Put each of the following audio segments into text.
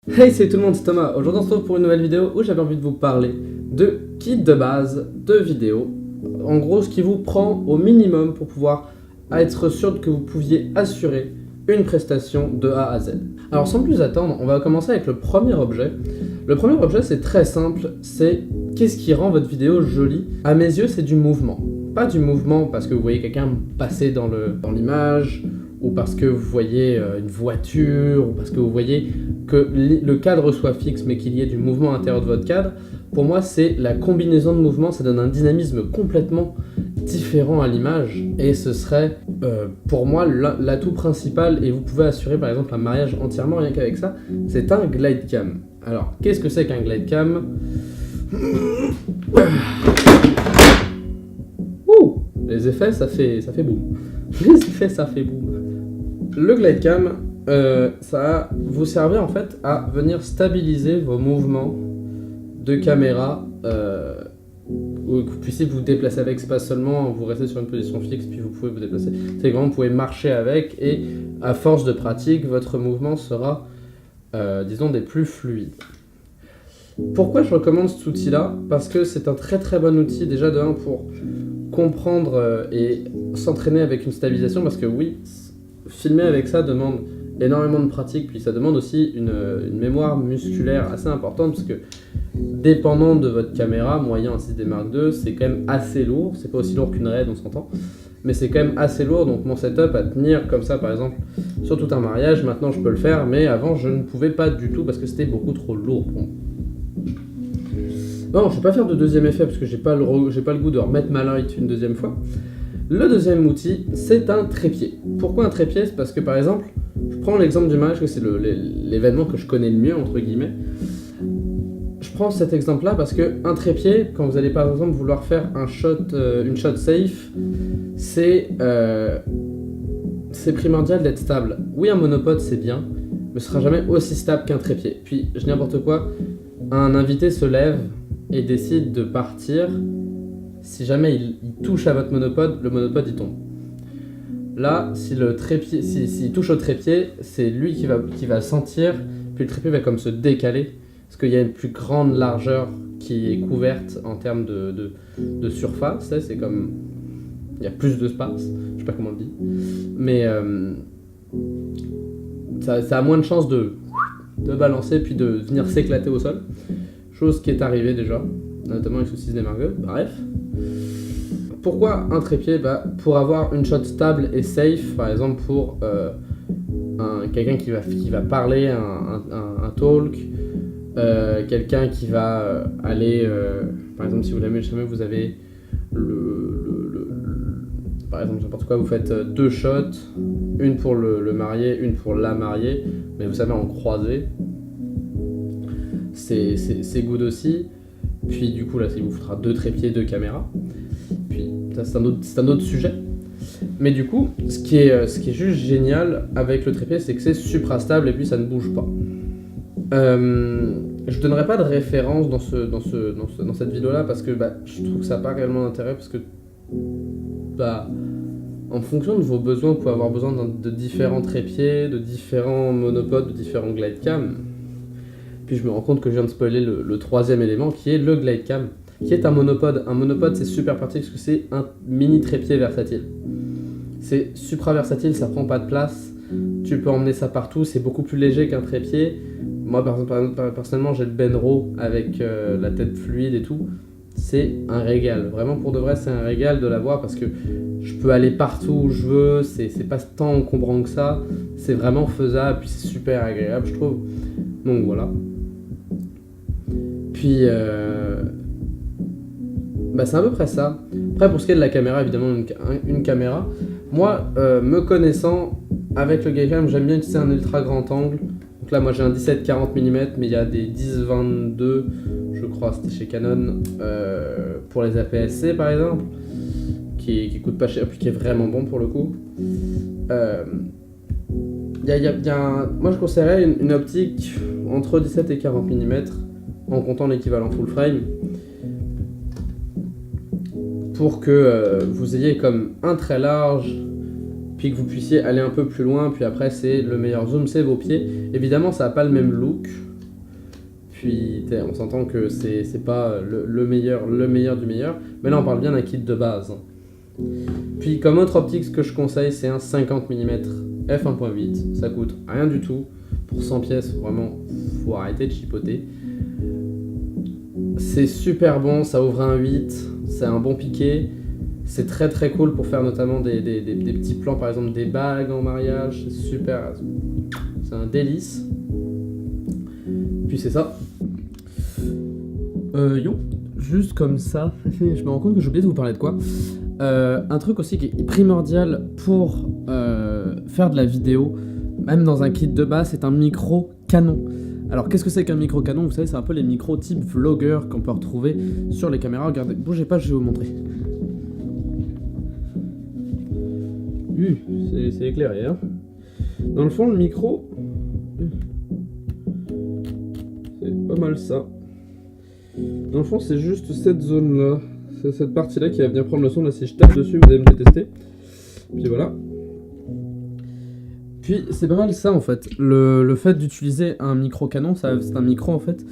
Hey, c'est tout le monde, c'est Thomas. Aujourd'hui, on se retrouve pour une nouvelle vidéo où j'avais envie de vous parler de kit de base de vidéo. En gros, ce qui vous prend au minimum pour pouvoir être sûr que vous pouviez assurer une prestation de A à Z. Alors, sans plus attendre, on va commencer avec le premier objet. Le premier objet, c'est très simple, c'est qu'est-ce qui rend votre vidéo jolie. À mes yeux, c'est du mouvement. Pas du mouvement parce que vous voyez quelqu'un passer dans l'image, ou parce que vous voyez une voiture, ou parce que vous voyez que le cadre soit fixe mais qu'il y ait du mouvement à l'intérieur de votre cadre. Pour moi, c'est la combinaison de mouvements, ça donne un dynamisme complètement différent à l'image, et ce serait pour moi l'atout principal, et vous pouvez assurer par exemple un mariage entièrement rien qu'avec ça, c'est un glide cam. Alors, qu'est-ce que c'est qu'un glide cam? Ouh, les effets, ça fait boum. Les effets, ça fait boum. Le glide cam, ça va vous servir en fait à venir stabiliser vos mouvements de caméra, ou que vous puissiez vous déplacer avec. C'est pas seulement vous restez sur une position fixe puis vous pouvez vous déplacer. C'est vraiment vous pouvez marcher avec, et à force de pratique, votre mouvement sera, disons, des plus fluides. Pourquoi je recommande cet outil-là? Parce que c'est un très très bon outil déjà de 1 pour comprendre et s'entraîner avec une stabilisation, parce que oui, filmer avec ça demande énormément de pratique, puis ça demande aussi une mémoire musculaire assez importante, parce que dépendant de votre caméra, moyen un 6D Mark II, c'est quand même assez lourd. C'est pas aussi lourd qu'une RED, on s'entend, mais c'est quand même assez lourd. Donc mon setup à tenir comme ça, par exemple, sur tout un mariage, maintenant je peux le faire, mais avant je ne pouvais pas du tout parce que c'était beaucoup trop lourd pour moi. Bon, je vais pas faire de deuxième effet parce que j'ai pas le goût de remettre ma light une deuxième fois. Le deuxième outil, c'est un trépied. Pourquoi un trépied? C'est parce que par exemple, je prends l'exemple du mariage, que c'est l'événement que je connais le mieux, entre guillemets. Je prends cet exemple-là parce que un trépied, quand vous allez par exemple vouloir faire une shot safe, c'est primordial d'être stable. Oui, un monopode c'est bien, mais ce sera jamais aussi stable qu'un trépied. Puis, je dis n'importe quoi, un invité se lève et décide de partir. Si jamais il touche à votre monopode, le monopode il tombe. Là, s'il touche au trépied, c'est lui qui va sentir, puis le trépied va comme se décaler, parce qu'il y a une plus grande largeur qui est couverte en termes de surface. C'est comme, il y a plus d'espace, je sais pas comment on le dit, mais ça a moins de chances de balancer puis de venir s'éclater au sol, chose qui est arrivée déjà, notamment avec ce 6D Mark II. Bref. Pourquoi un trépied? Pour avoir une shot stable et safe, par exemple pour quelqu'un qui va parler, un talk, quelqu'un qui va aller, par exemple si jamais vous avez par exemple n'importe quoi, vous faites 2 shots, une pour le marié, une pour la mariée, mais vous savez en croisé, c'est good aussi. Puis du coup là, il vous faudra 2 trépieds, 2 caméras. Puis ça, c'est un autre sujet. Mais du coup, ce qui est juste génial avec le trépied, c'est que c'est supra-stable et puis ça ne bouge pas. Je donnerai pas de référence dans cette vidéo-là parce que je trouve que ça n'a pas réellement d'intérêt, parce que en fonction de vos besoins, vous pouvez avoir besoin de différents trépieds, de différents monopodes, de différents glide cam. Puis je me rends compte que je viens de spoiler le troisième élément, qui est le glide cam, qui est un monopode. Un monopode, c'est super pratique parce que c'est un mini trépied versatile. C'est supra versatile, ça prend pas de place, tu peux emmener ça partout, c'est beaucoup plus léger qu'un trépied. Moi personnellement j'ai le Benro avec la tête fluide et tout, c'est un régal. Vraiment pour de vrai, c'est un régal de l'avoir parce que je peux aller partout où je veux, c'est pas tant encombrant que ça, c'est vraiment faisable, puis c'est super agréable je trouve. Donc voilà. Puis c'est à peu près ça. Après, pour ce qui est de la caméra, évidemment, une caméra. Moi, me connaissant, avec le Gaycam, j'aime bien utiliser un ultra grand angle. Donc là, moi j'ai un 17-40 mm, mais il y a des 10-22, je crois, c'était chez Canon, pour les APS-C par exemple, qui coûte pas cher, puis qui est vraiment bon pour le coup. Moi je conseillerais une optique entre 17 et 40 mm, en comptant l'équivalent full frame, pour que vous ayez comme un très large, puis que vous puissiez aller un peu plus loin, puis après c'est le meilleur zoom, c'est vos pieds. Évidemment ça n'a pas le même look, Puis on s'entend que c'est pas le meilleur du meilleur, mais là on parle bien d'un kit de base. Puis comme autre optique, ce que je conseille, c'est un 50 mm f1.8. Ça coûte rien du tout. Pour 100 pièces, vraiment, faut arrêter de chipoter. C'est super bon, ça ouvre un 8, c'est un bon piqué. C'est très très cool pour faire notamment des petits plans, par exemple des bagues en mariage. C'est super, c'est un délice. Puis c'est ça. Juste comme ça, je me rends compte que j'ai oublié de vous parler de quoi. Un truc aussi qui est primordial pour faire de la vidéo, même dans un kit de base, c'est un micro canon. Alors qu'est-ce que c'est qu'un micro canon? Vous savez, c'est un peu les micros type vlogueur qu'on peut retrouver sur les caméras. Regardez, bougez pas, je vais vous montrer. C'est éclairé, hein. Dans le fond, le micro, c'est pas mal ça. Dans le fond, c'est juste cette zone-là. C'est cette partie-là qui va venir prendre le son. Là, si je tape dessus, vous allez me détester. Puis voilà. Puis c'est pas mal ça en fait. Le fait d'utiliser un micro canon, c'est un micro en fait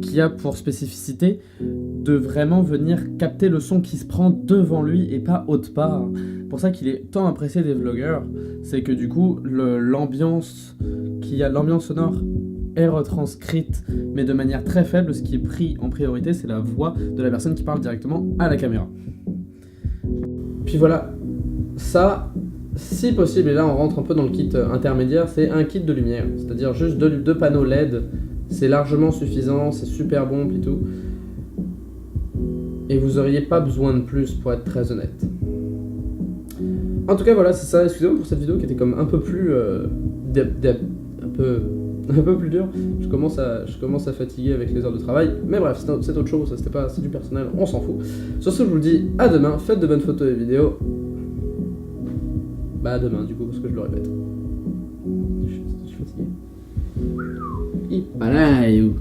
qui a pour spécificité de vraiment venir capter le son qui se prend devant lui et pas autre part. Pour ça qu'il est tant apprécié des vlogueurs, c'est que du coup l'ambiance sonore est retranscrite, mais de manière très faible. Ce qui est pris en priorité, c'est la voix de la personne qui parle directement à la caméra. Puis voilà, ça, si possible, et là on rentre un peu dans le kit intermédiaire, c'est un kit de lumière, c'est-à-dire juste deux panneaux LED, c'est largement suffisant, c'est super bon, puis tout. Et vous auriez pas besoin de plus, pour être très honnête. En tout cas, voilà, c'est ça. Excusez-moi pour cette vidéo qui était comme un peu plus un peu plus dur. Je commence à fatiguer avec les heures de travail. Mais bref, c'est autre chose, c'est du personnel, on s'en fout. Sur ce, je vous dis à demain. Faites de bonnes photos et vidéos. Bah à demain du coup, parce que je le répète. Je suis fatigué. Pareil.